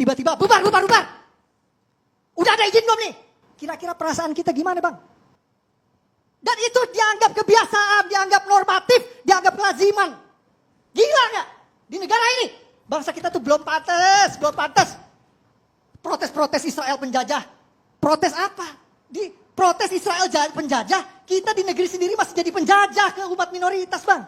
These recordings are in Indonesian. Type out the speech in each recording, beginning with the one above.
Tiba-tiba bubar. Udah ada izin belum nih? Kira-kira perasaan kita gimana bang? Dan itu dianggap kebiasaan, dianggap normatif, dianggap kelaziman. Gila nggak? Di negara ini, bangsa kita tuh belum pantas. Protes-protes Israel penjajah. Protes apa? Di protes Israel penjajah, kita di negeri sendiri masih jadi penjajah ke umat minoritas bang.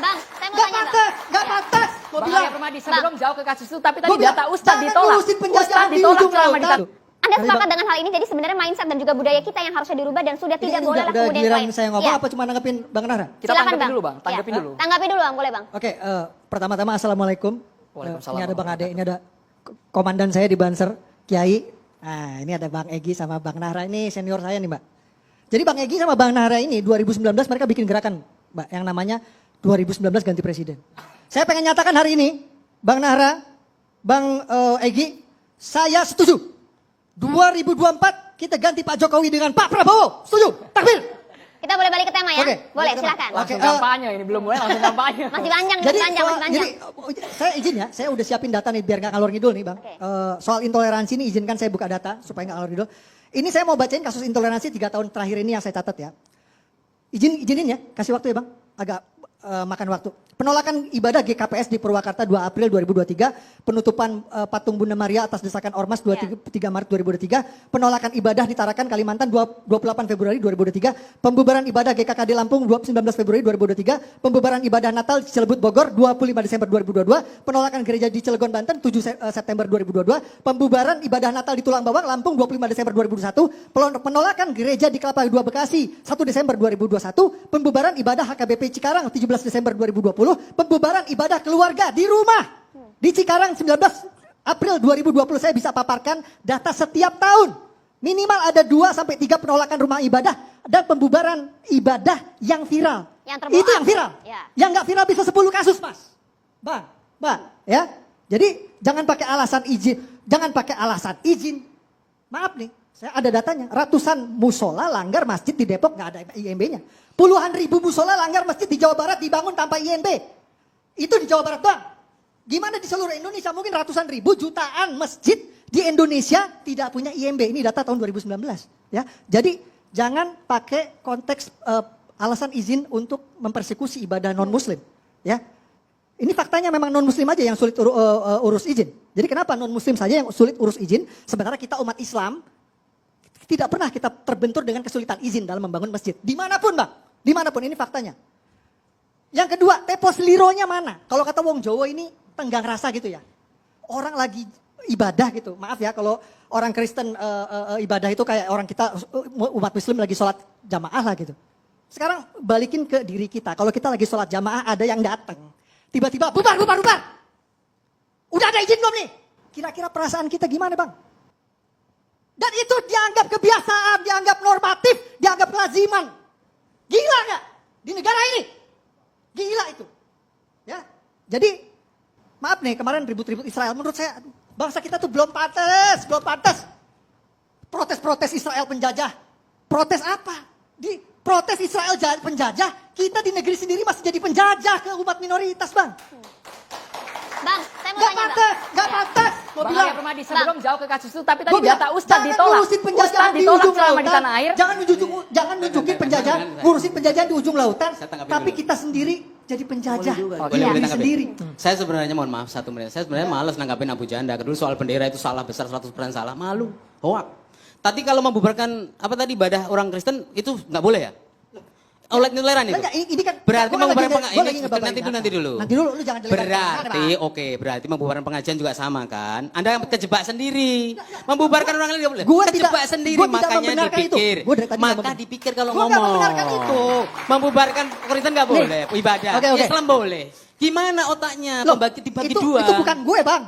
Bang, saya mau tanya bang. Gak pantas. Bang Arya Permadi, sebelum jauh ke kasus itu, tapi tadi Gua bilang, data Ustadz jangan ditolak. ngurusin penjajahan Ustadz di ditolak ujung selama lautan. ditolak. Anda sepakat dengan hal ini, jadi sebenarnya mindset dan juga budaya kita yang harusnya dirubah dan sudah tidak boleh lah udah kemudian giliran lain. saya ngomong Ya. apa cuma nanggepin Bang Nara? Kita Silakan, tanggapin Bang. dulu bang, tanggapin Ya. dulu. Tanggapi dulu bang, boleh bang. Oke, pertama-tama assalamualaikum. Waalaikumsalam. Ini ada Bang Ade, ini ada komandan saya di Banser, Kiai. Nah, ini ada Bang Egi sama Bang Nahra, ini senior saya nih Mbak. Jadi Bang Egi sama Bang Nahra ini 2019 mereka bikin gerakan Mbak yang namanya 2019 ganti presiden. Saya pengen nyatakan hari ini, Bang Nahra, Bang Egi, saya setuju. 2024 kita ganti Pak Jokowi dengan Pak Prabowo. Setuju? Takbir. Kita boleh balik ke tema ya? Oke, Boleh, balik ke tema. silakan. Langsung Oke, kampanye, ini belum mulai langsung kampanye. Masih panjang, Jadi, masih panjang. jadi saya izin ya, saya udah siapin data nih biar nggak ngalor ngidul nih bang. Oke. Soal intoleransi ini izinkan saya buka data supaya nggak ngalor ngidul. Ini saya mau bacain kasus intoleransi 3 tahun terakhir ini yang saya catat ya. Izinin ya, kasih waktu ya bang, agak makan waktu. Penolakan ibadah GKPS di Purwakarta 2 April 2023, penutupan patung Bunda Maria atas desakan Ormas 23 Maret 2023, penolakan ibadah di Tarakan Kalimantan 28 Februari 2023, pembubaran ibadah GKKD Lampung 19 Februari 2023, pembubaran ibadah Natal di Cilebut Bogor 25 Desember 2022, penolakan gereja di Cilegon Banten 7 September 2022, pembubaran ibadah Natal di Tulang Bawang Lampung 25 Desember 2021, penolakan gereja di Kelapa II Bekasi 1 Desember 2021, pembubaran ibadah HKBP Cikarang 17 Desember 2020, pembubaran ibadah keluarga di rumah di Cikarang 19 April 2020. Saya bisa paparkan data setiap tahun. Minimal ada 2 sampai 3 penolakan rumah ibadah dan pembubaran ibadah yang viral. Yang terblow Itu yang up. viral. Ya. Yang nggak viral bisa 10 kasus, Mas. Mbak, ya. Jadi jangan pakai alasan izin, jangan pakai alasan izin. Maaf nih, saya ada datanya. Ratusan musola langgar masjid di Depok nggak ada IMB-nya. Puluhan ribu musola langgar masjid di Jawa Barat dibangun tanpa IMB. Itu di Jawa Barat doang. Gimana di seluruh Indonesia? Mungkin ratusan ribu, jutaan masjid di Indonesia tidak punya IMB. Ini data tahun 2019. Ya, jadi jangan pakai konteks alasan izin untuk mempersekusi ibadah non Muslim. Ya, ini faktanya memang non Muslim aja yang sulit urus izin. Jadi kenapa non Muslim saja yang sulit urus izin? Sementara kita umat Islam tidak pernah kita terbentur dengan kesulitan izin dalam membangun masjid. Dimanapun bang. Dimanapun, ini faktanya. Yang kedua, tempo selironya mana? Kalau kata wong Jawa ini tenggang rasa gitu ya. Orang lagi ibadah gitu. Maaf ya kalau orang Kristen ibadah itu kayak orang kita umat Muslim lagi sholat jamaah lah gitu. Sekarang balikin ke diri kita. Kalau kita lagi sholat jamaah ada yang datang. Tiba-tiba bubar. Udah ada izin belum nih? Kira-kira perasaan kita gimana bang? Dan itu dianggap kebiasaan, dianggap normatif, dianggap kelaziman. Gila nggak? Di negara ini. Gila itu. Ya. Jadi, maaf nih kemarin ribut-ribut Israel. Menurut saya, bangsa kita tuh belum pantas. Protes-protes Israel penjajah. Protes apa? Di protes Israel penjajah, kita di negeri sendiri masih jadi penjajah ke umat minoritas bang. Bang, saya mau tanya bang. Gak pantas. Bang Arya Permadi, sebelum jauh ke kasus itu, tapi tadi Gua bilang, data Ustadz jangan ditolak. ngurusin penjajahan Ustadz di ditolak ujung selama di lautan. tanah air. Jangan nunjukin penjajahan, ngurusin penjajahan di ujung lautan. Saya tanggapin Tapi dulu. kita sendiri jadi penjajah. Boleh Diri tanggapin? sendiri. Saya sebenarnya mohon maaf 1 menit. Saya sebenarnya malas nanggapin Abu Janda. Kedua soal bendera itu salah besar 100% salah. Malu. Hoak. Tadi kalau membubarkan apa tadi ibadah orang Kristen itu nggak boleh ya? Oleh toleran itu. Enggak, ini kan Berarti gua membubarkan lagi pengajian ngebabain nanti dulu. Nanti dulu lu jangan jelek-jelekan. Berarti oke, berarti membubarkan pengajian juga sama kan? Anda kejebak sendiri. Membubarkan orang lain nggak boleh. Gua Kejebak tidak- sendiri gua tidak makanya membenarkan itu. dipikir. Gua dari tadi nggak Maka membenarkan. dipikir kalau Gua ngomong. nggak membenarkan itu. Membubarkan Kristen nggak boleh, ibadah. Oke. Islam boleh. Gimana otaknya? Loh, Pembagi dibagi itu, dua. Itu bukan gue bang.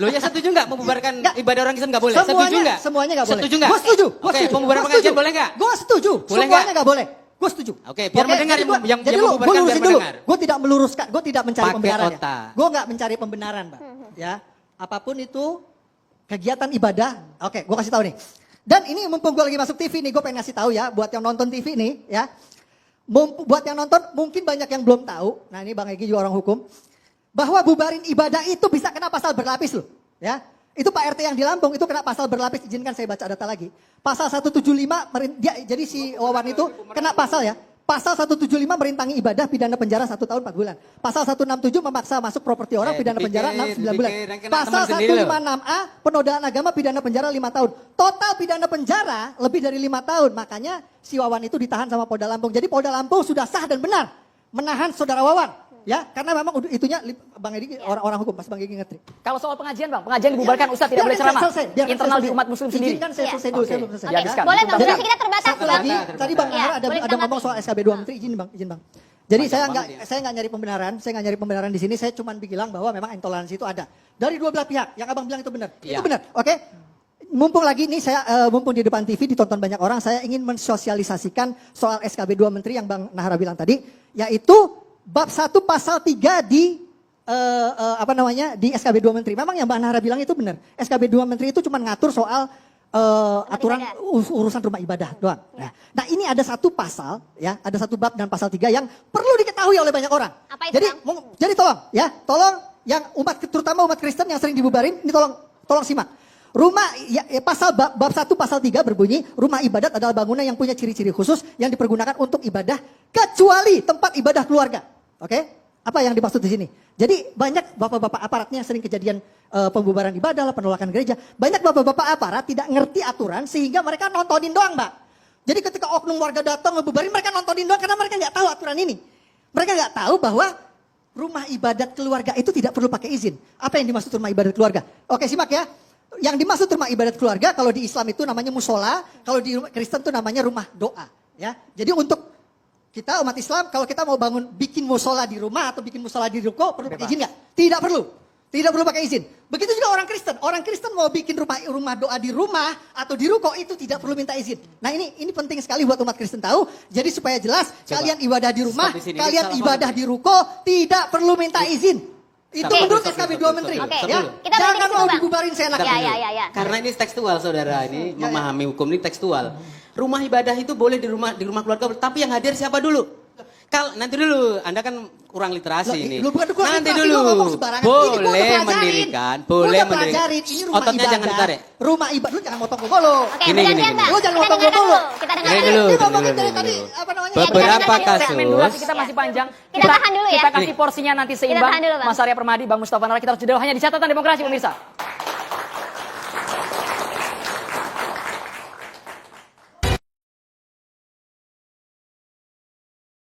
Loh ya setuju nggak membubarkan Nggak. ibadah orang Kristen nggak boleh? Setuju nggak? Semuanya nggak boleh. Setuju nggak? Gue setuju. Oke, membubarkan pengajian boleh nggak? Gue setuju. Boleh Semuanya nggak boleh. Gue setuju. Oke, biar mendengar yang jadi lu, gue membubarkan biar lurusin dulu. mendengar. Gue tidak meluruskan, gue tidak mencari Pakai pembenaran. otak. Gue nggak mencari pembenaran, Bang. Ya, apapun itu kegiatan ibadah. Oke, gue kasih tahu nih. Dan ini mumpung gue lagi masuk TV nih, gue pengen ngasih tahu ya, buat yang nonton TV nih, ya. Buat yang nonton, mungkin banyak yang belum tahu. Nah ini Bang Egy juga orang hukum. bahwa bubarin ibadah itu bisa kena pasal berlapis loh. Ya, itu Pak RT yang di Lampung itu kena pasal berlapis. Izinkan saya baca data lagi. Pasal 175, jadi si Wawan itu kena pasal ya. Pasal 175 merintangi ibadah pidana penjara 1 tahun 4 bulan. Pasal 167 memaksa masuk properti orang pidana penjara 9 bulan. Pasal 156A penodaan agama pidana penjara 5 tahun. Total pidana penjara lebih dari 5 tahun. Makanya si Wawan itu ditahan sama Polda Lampung. Jadi Polda Lampung sudah sah dan benar menahan saudara Wawan. Ya, karena memang itunya Bang Edi orang-orang hukum, Mas Bang Egi ngerti. Kalau soal pengajian Bang, pengajian dibubarkan Ustaz tidak boleh ceramah. Internal di umat muslim sendiri. Izinkan saya selesai dulu, saya belum selesai. Ya, Oke, silakan. boleh Bang, durasi kita terbatas. Satu lagi, tadi Bang Iya, Nahar boleh ada ngomong soal SKB 2 Menteri, izin Bang. Jadi saya nggak nyari pembenaran di sini, saya cuma bilang bahwa memang intoleransi itu ada. Dari dua belah pihak, yang Abang bilang itu benar. Iya. Itu benar, oke? Mumpung lagi nih saya mumpung di depan TV ditonton banyak orang, saya ingin mensosialisasikan soal SKB 2 Menteri yang Bang Nahar bilang tadi, yaitu bab 1 pasal 3 di di SKB 2 Menteri. Memang yang Mbak Nahara bilang itu benar. SKB 2 Menteri itu cuma ngatur soal aturan urusan rumah ibadah doang. Nah, ini ada satu pasal ya, ada satu bab dan pasal 3 yang perlu diketahui oleh banyak orang. Apa itu, Jadi tolong yang terutama umat Kristen yang sering dibubarin, ini tolong simak. Pasal bab 1 pasal 3 berbunyi, rumah ibadat adalah bangunan yang punya ciri-ciri khusus yang dipergunakan untuk ibadah kecuali tempat ibadah keluarga. Oke? Apa yang dimaksud di sini? Jadi banyak bapak-bapak aparatnya sering kejadian pembubaran ibadah, penolakan gereja. Banyak bapak-bapak aparat tidak ngerti aturan sehingga mereka nontonin doang, Mbak. Jadi ketika oknum warga datang ngebubarin, mereka nontonin doang karena mereka nggak tahu aturan ini. Mereka nggak tahu bahwa rumah ibadat keluarga itu tidak perlu pakai izin. Apa yang dimaksud rumah ibadat keluarga? Oke, simak ya. Yang dimaksud rumah ibadat keluarga kalau di Islam itu namanya musola, kalau di Kristen itu namanya rumah doa. Ya, jadi untuk kita umat Islam kalau kita mau bikin musola di rumah atau bikin musola di ruko perlu pakai izin nggak? Tidak perlu. Tidak perlu pakai izin. Begitu juga orang Kristen. Orang Kristen mau bikin rumah doa di rumah atau di ruko itu tidak perlu minta izin. Nah ini penting sekali buat umat Kristen tahu. Jadi supaya jelas kalian ibadah di rumah, kalian ibadah di ruko tidak perlu minta izin. Itu menurut SKB 2 Menteri. Ya. Jangan mau dibubarin seenaknya. Ya. Karena ini tekstual saudara, ini memahami hukum ini tekstual. Rumah ibadah itu boleh di rumah keluarga, tapi yang hadir siapa dulu? Nanti dulu, Anda kan kurang literasi ini. Nanti dulu, boleh mendirikan. Ini rumah Ototnya ibadah. jangan ditarik. Rumah ibadah, lu jangan motong gue lo. Oke, Gini, bergantian, gini. Bang. Lu jangan Kita motong dengarkan dulu. Kita Ini dengarkan dulu. dulu. Ini ngomongin dari tadi, apa namanya? Beberapa Segmen durasi kasus. kita masih panjang. Kita tahan dulu ya. Kita kasih porsinya nanti seimbang. tahan dulu, Bang. Mas Arya Permadi, Bang Mustafa Nara, kita harus jeda hanya di catatan demokrasi pemirsa.